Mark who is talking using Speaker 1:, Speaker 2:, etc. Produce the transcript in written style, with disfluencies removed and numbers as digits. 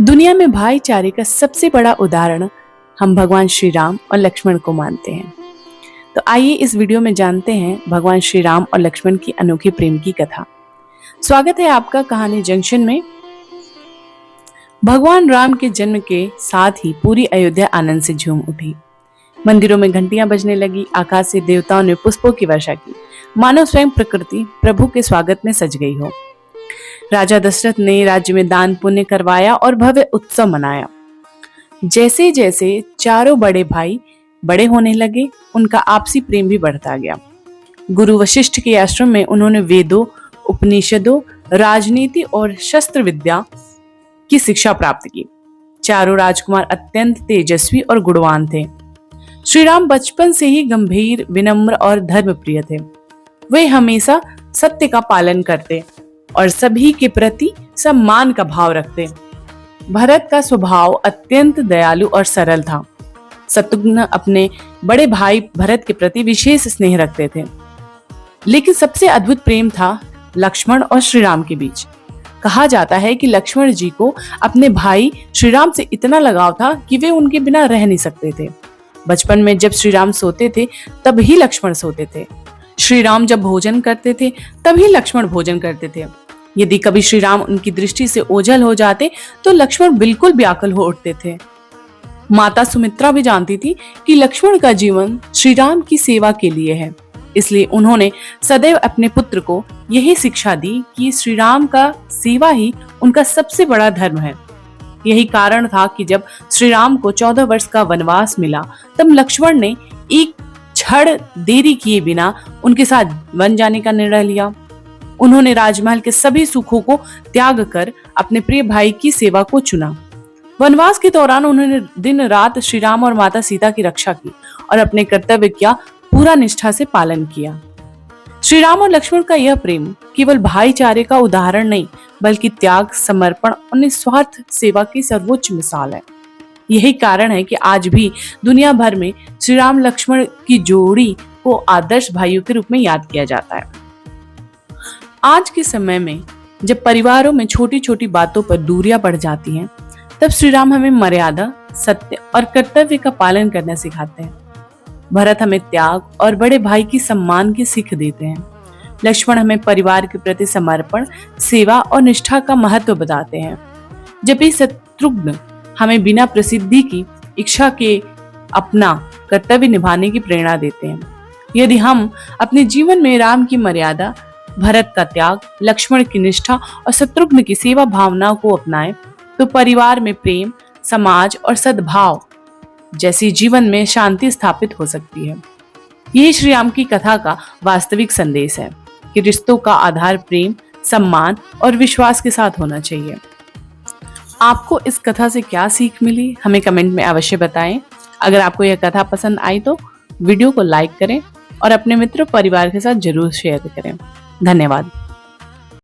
Speaker 1: दुनिया में भाईचारे का सबसे बड़ा उदाहरण हम भगवान श्री राम और लक्ष्मण को मानते हैं। तो आइए इस वीडियो में जानते हैं भगवान श्री राम और लक्ष्मण की अनोखी प्रेम की कथा। स्वागत है आपका कहानी जंक्शन में। भगवान राम के जन्म के साथ ही पूरी अयोध्या आनंद से झूम उठी। मंदिरों में घंटियां बजने लगी, आकाश से देवताओं ने पुष्पों की वर्षा की, मानो स्वयं प्रकृति प्रभु के स्वागत में सज गई हो। राजा दशरथ ने राज्य में दान पुण्य करवाया और भव्य उत्सव मनाया। जैसे जैसे चारों बड़े भाई बड़े होने लगे, उनका आपसी प्रेम भी बढ़ता गया। गुरु वशिष्ठ के आश्रम में उन्होंने वेदों, उपनिषदों, राजनीति और शस्त्र विद्या की शिक्षा प्राप्त की। चारों राजकुमार अत्यंत तेजस्वी और गुणवान थे। श्री राम बचपन से ही गंभीर, विनम्र और धर्मप्रिय थे। वे हमेशा सत्य का पालन करते और सभी के प्रति सम्मान का भाव रखते। भरत का स्वभाव अत्यंत दयालु और सरल था। शत्रुघ्न अपने बड़े भाई भरत के प्रति विशेष स्नेह रखते थे। लेकिन सबसे अद्भुत प्रेम था लक्ष्मण और श्री राम के बीच। कहा जाता है कि लक्ष्मण जी को अपने भाई श्री राम से इतना लगाव था कि वे उनके बिना रह नहीं सकते थे। बचपन में जब श्री राम सोते थे तब ही लक्ष्मण सोते थे। श्री राम जब भोजन करते थे तभी लक्ष्मण भोजन करते थे। यदि कभी श्री राम उनकी दृष्टि से ओझल हो जाते तो लक्ष्मण बिल्कुल व्याकुल हो उठते थे। माता सुमित्रा भी जानती थी कि लक्ष्मण का जीवन श्री राम की सेवा के लिए है, इसलिए उन्होंने सदैव अपने पुत्र को यही शिक्षा दी कि श्री राम का सेवा ही उनका सबसे बड़ा धर्म है। यही कारण था कि जब श्री राम को 14 वर्ष का वनवास मिला तब लक्ष्मण ने एक क्षण देरी किए बिना उनके साथ वन जाने का निर्णय लिया। उन्होंने राजमहल के सभी सुखों को त्याग कर अपने प्रिय भाई की सेवा को चुना। वनवास के दौरान उन्होंने दिन रात श्री राम और माता सीता की रक्षा की और अपने कर्तव्य का पूरा निष्ठा से पालन किया। श्री राम और लक्ष्मण का यह प्रेम केवल भाईचारे का उदाहरण नहीं, बल्कि त्याग, समर्पण और निस्वार्थ सेवा की सर्वोच्च मिसाल है। यही कारण है कि आज भी दुनिया भर में श्री राम लक्ष्मण की जोड़ी को आदर्श भाइयों के रूप में याद किया जाता है। आज के समय में जब परिवारों में छोटी छोटी बातों पर दूरियां बढ़ जाती हैं, तब श्री राम हमें मर्यादा, सत्य और कर्तव्य का पालन करना सिखाते हैं। भरत हमें त्याग और बड़े भाई की सम्मान की सीख देते हैं। लक्ष्मण हमें परिवार के प्रति समर्पण, सेवा और निष्ठा का महत्व बताते हैं। जबकि शत्रुघ्न हमें बिना प्रसिद्धि की इच्छा के अपना कर्तव्य निभाने की प्रेरणा देते हैं। यदि हम अपने जीवन में राम की मर्यादा, भरत का त्याग, लक्ष्मण की निष्ठा और शत्रुघ्न की सेवा भावना को अपनाएं, तो परिवार में प्रेम, समाज और सद्भाव जैसी जीवन में शांति स्थापित हो सकती है। यही श्री राम की कथा का वास्तविक संदेश है कि रिश्तों का आधार प्रेम, सम्मान और विश्वास के साथ होना चाहिए। आपको इस कथा से क्या सीख मिली, हमें कमेंट में अवश्य बताएं। अगर आपको यह कथा पसंद आई तो वीडियो को लाइक करें और अपने मित्र परिवार के साथ जरूर शेयर करें। धन्यवाद।